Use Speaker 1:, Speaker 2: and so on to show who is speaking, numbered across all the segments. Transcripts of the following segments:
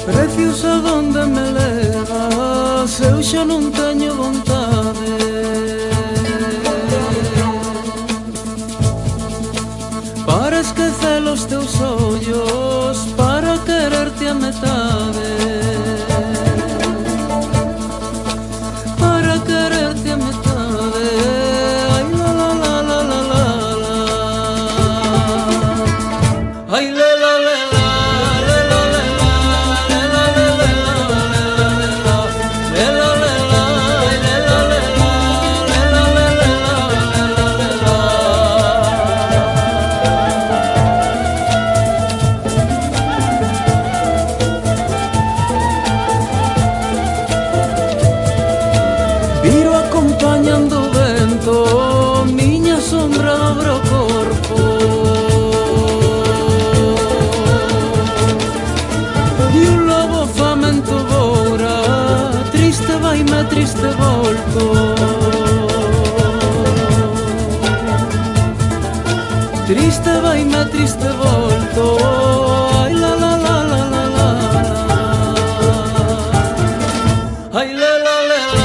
Speaker 1: Preciosa, donde me levas, eu xa non teño vontade. Para esquecer os teus ollos, para quererte a metade, para quererte a metade. Ai la la la la la la la, ai la la la la. Viro acompañando o vento, miña sombra abre o corpo, e un lobo famento voura, triste vaime, triste volto. Triste vaime, triste volto. Ai la la la la la la, ai la la la la.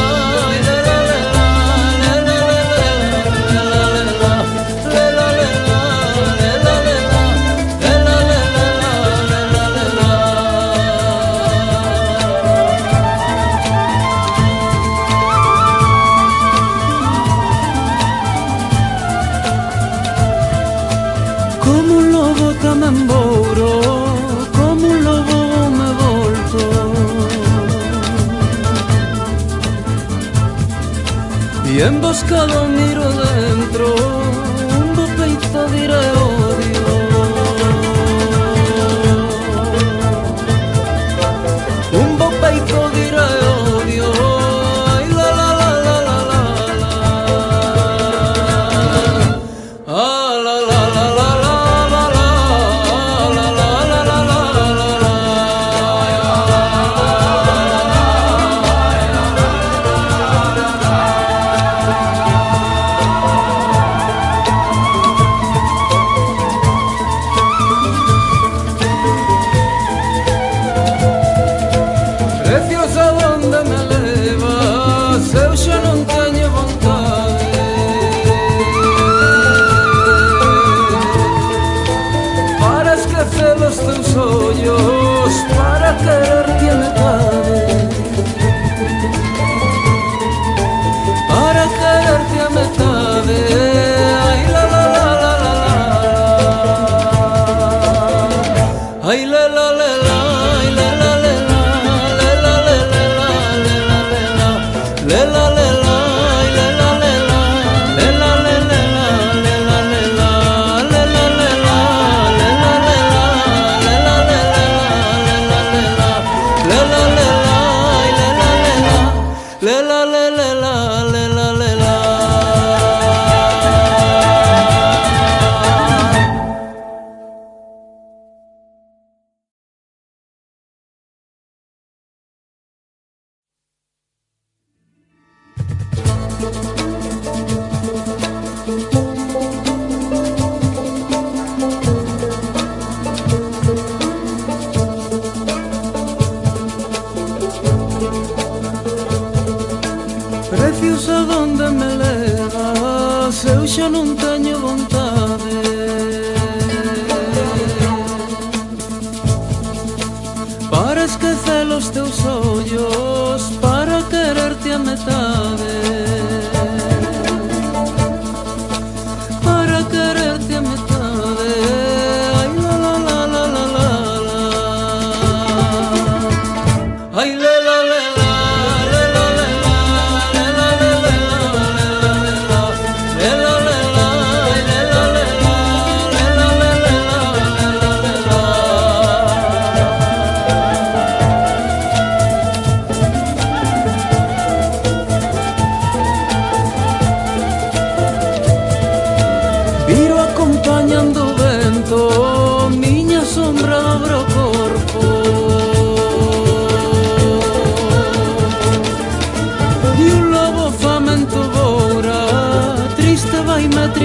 Speaker 1: Como un lobo tamén vouro, como un lobo me volto, e emboscado miro dentro, un bo peito diré odio, un bo peito diré odio. Ai la la la la la la la, ah la la la la. Preciosa, donde me levas, eu xa non teño vontade. Para esquecer os teus ollos, para quererte a metade, para quererte a metade. Ai la la la la la la, ai la la la la, ai la la la la. Preciosa, donde me levas, eu xa non teño vontade. Para esquecer os teus ollos, para quererte a metade, para quererte a metade. Ai la la la la la la la, ai la la la la.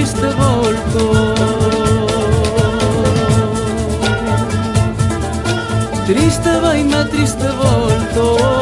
Speaker 1: triste volto. Triste vaime, triste volto.